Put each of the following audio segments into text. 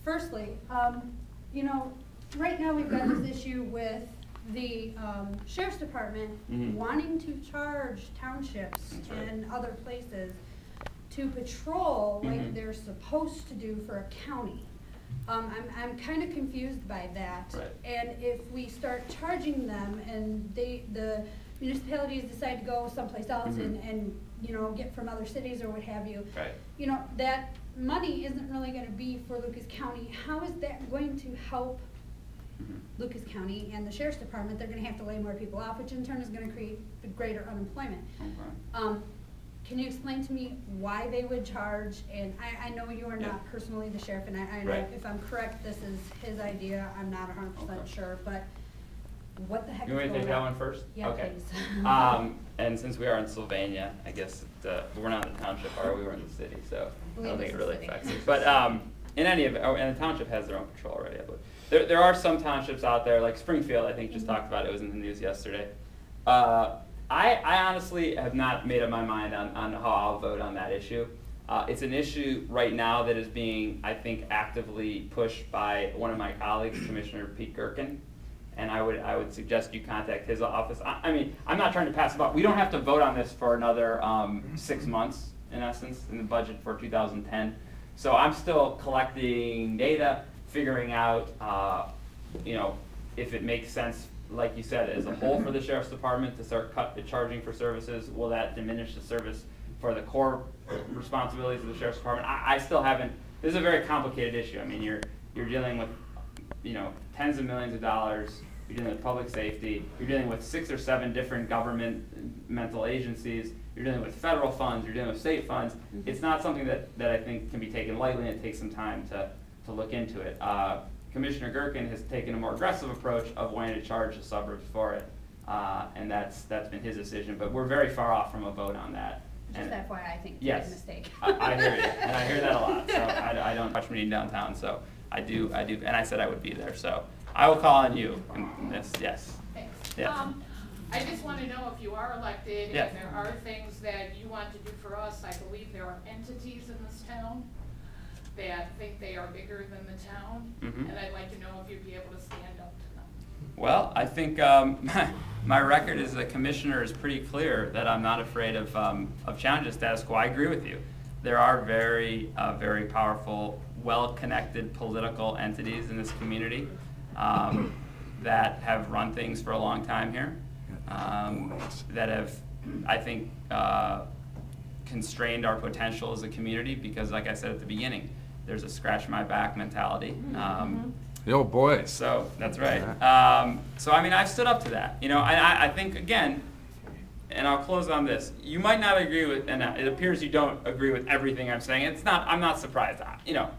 firstly, you know, right now we've got this issue with the Sheriff's Department wanting to charge townships and other places to patrol like they're supposed to do for a county. I'm kind of confused by that. Right. And if we start charging them and the municipalities decide to go someplace else and you know, get from other cities or what have you, right. you know, that money isn't really going to be for Lucas County. How is that going to help Lucas County and the Sheriff's Department? They're going to have to lay more people off, which in turn is going to create greater unemployment. Okay. Can you explain to me why they would charge? And I know you are not personally the sheriff, and I know if I'm correct, this is his idea. I'm not 100% sure, but what the heck is going on? You want me to take that one first? Yeah, okay. Please. And since we are in Sylvania, I guess we're not in the township, are we? We're in the city, so I don't think it really affects it. But in any event, and the township has their own patrol already, I believe. There are some townships out there, like Springfield, I think just talked about it. It was in the news yesterday. I honestly have not made up my mind on how I'll vote on that issue. It's an issue right now that is being, I think, actively pushed by one of my colleagues, Commissioner Pete Gerken, and I would suggest you contact his office. I mean, I'm not trying to pass it off. We don't have to vote on this for another 6 months, in essence, in the budget for 2010. So I'm still collecting data, figuring out, you know, if it makes sense, like you said, as a whole for the Sheriff's Department to start charging for services. Will that diminish the service for the core responsibilities of the Sheriff's Department? I still haven't. This is a very complicated issue. I mean, you're dealing with, you know, tens of millions of dollars. You're dealing with public safety. You're dealing with 6 or 7 different governmental agencies. You're dealing with federal funds. You're dealing with state funds. It's not something that I think can be taken lightly, and it takes some time to look into it. Commissioner Gerken has taken a more aggressive approach of wanting to charge the suburbs for it, and that's been his decision. But we're very far off from a vote on that. Just FYI, I think yes, it's a mistake. I hear you, and I hear that a lot. So I don't touch meeting downtown, so I do, and I said I would be there. So I will call on you in this. Yes. Thanks. Yes. I just want to know if you are elected and there are things that you want to do for us. I believe there are entities in this town that think they are bigger than the town, and I'd like to know if you'd be able to stand up to them. Well, I think my record as a commissioner is pretty clear that I'm not afraid of challenging the status quo. I agree with you. There are very, very powerful, well-connected political entities in this community that have run things for a long time here, that have, I think, constrained our potential as a community because, like I said at the beginning, there's a scratch my back mentality. The old boys. So that's right. So I mean, I've stood up to that. You know, I think again, and I'll close on this. You might not agree with, and it appears you don't agree with everything I'm saying. It's not. I'm not surprised. You know,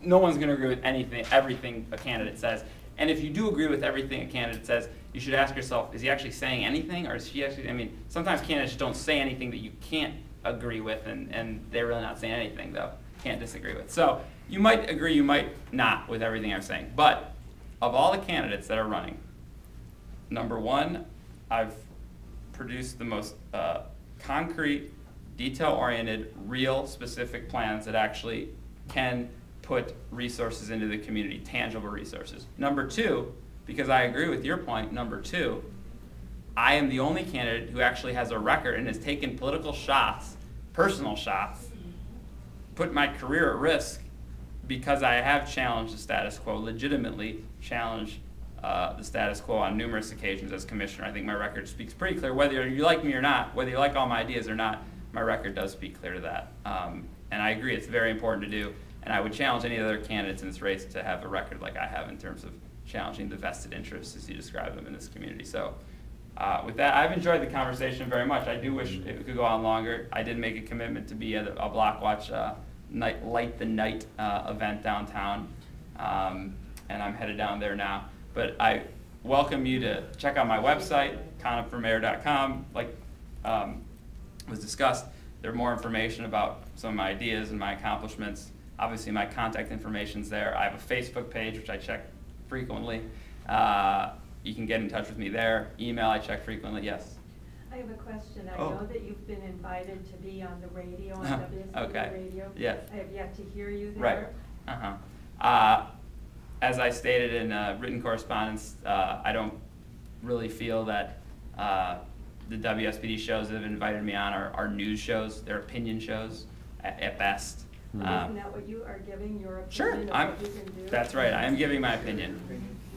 no one's going to agree with everything a candidate says. And if you do agree with everything a candidate says, you should ask yourself: is he actually saying anything, or is she actually? I mean, sometimes candidates don't say anything that you can't agree with, and they're really not saying anything though. Can't disagree with. So you might agree, you might not with everything I'm saying. But of all the candidates that are running, number one, I've produced the most concrete, detail-oriented, real, specific plans that actually can put resources into the community, tangible resources. Number two, because I agree with your point, number two, I am the only candidate who actually has a record and has taken political shots, personal shots, put my career at risk because I have challenged the status quo, legitimately challenged the status quo on numerous occasions as commissioner. I think my record speaks pretty clear. Whether you like me or not, whether you like all my ideas or not, my record does speak clear to that. And I agree, it's very important to do. And I would challenge any other candidates in this race to have a record like I have in terms of challenging the vested interests as you describe them in this community. So with that, I've enjoyed the conversation very much. I do wish it could go on longer. I did make a commitment to be at a Block Watch Light the Night event downtown, and I'm headed down there now. But I welcome you to check out my website, konopformayor.com. Like was discussed, there's more information about some of my ideas and my accomplishments. Obviously, my contact information's there. I have a Facebook page, which I check frequently. You can get in touch with me there. Email, I check frequently. Yes? I have a question. I know that you've been invited to be on the radio, on WSB okay. radio. Yes. I have yet to hear you there. Right. as I stated in written correspondence, I don't really feel that the WSPD shows that have invited me on are news shows. They're opinion shows at best. Isn't that what you are giving, your Sure, opinion of what you can do? that's right. I am giving my opinion.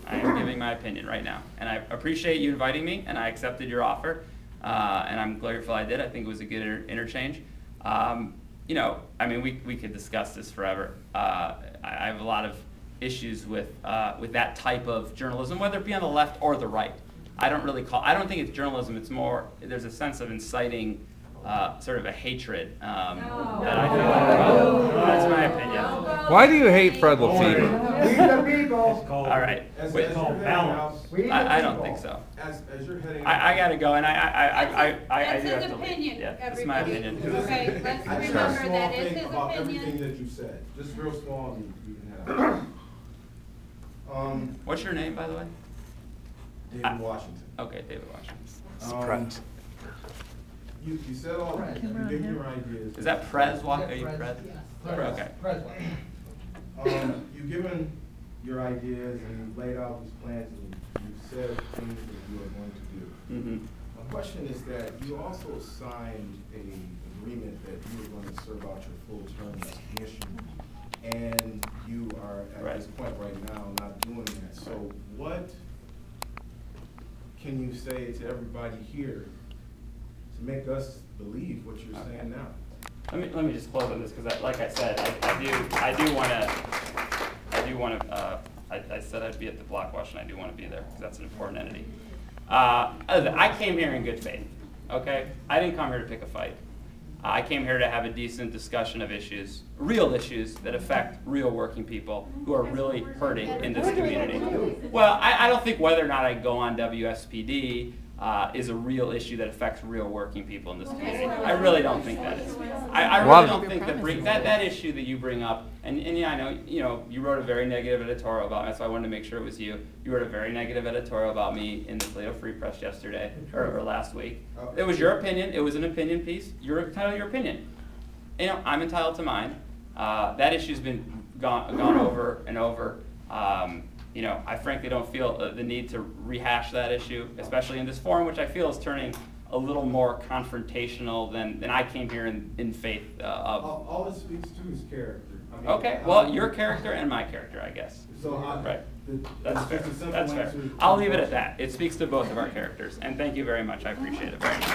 I am giving my opinion right now. And I appreciate you inviting me, and I accepted your offer. And I'm grateful I did. I think it was a good interchange. You know, I mean, we could discuss this forever. I have a lot of issues with that type of journalism, whether it be on the left or the right. I don't think it's journalism. It's more, there's a sense of inciting sort of a hatred that I feel like, that's my opinion. Why do you hate Fred Lefevre? Leave the people. All right. Wait, I don't think so. As you're heading I gotta go, and I That's do his have to leave. opinion, Yeah, that's my everybody. opinion. Okay, let's I just remember have a small that is thing his about everything opinion. that you said. Just real small, you can have it. What's your name, by the way? David Washington. Okay, David Washington. Surprise. You said all that. You gave your ideas. Is that Prez? Are you Prez? Okay. You've given your ideas and you've laid out these plans and you've said things that you are going to do. Mm-hmm. My question is that you also signed an agreement that you were going to serve out your full term as commissioner, and you are at this point right now not doing that. So what can you say to everybody here to make us believe what you're saying now? Let me just close on this because, like I said, I said I'd be at the block wash, and I do want to be there because that's an important entity. I came here in good faith. Okay, I didn't come here to pick a fight. I came here to have a decent discussion of issues, real issues that affect real working people who are really hurting in this community. Well, I don't think whether or not I go on WSPD is a real issue that affects real working people in this community. I really don't think that is. I really don't think that issue that you bring up, and yeah, I know, you wrote a very negative editorial about me, that's why I wanted to make sure it was you. You wrote a very negative editorial about me in the Toledo Free Press yesterday, or last week. It was your opinion, it was an opinion piece, you're entitled to your opinion. I'm entitled to mine. That issue's been gone over and over. I frankly don't feel the need to rehash that issue, especially in this forum, which I feel is turning a little more confrontational than I came here in faith of. All it speaks to is character. I mean, Okay, well, your character and my character, I guess. So right. That's fair. just a simple That's fair. answer. I'll leave it at that. It speaks to both of our characters, and thank you very much. I appreciate it very much.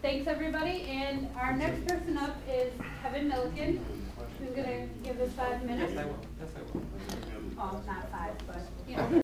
Thanks everybody, and our next person up is Kevin Milliken, who's going to give us 5 minutes. Yes, I will. Oh, not 5, but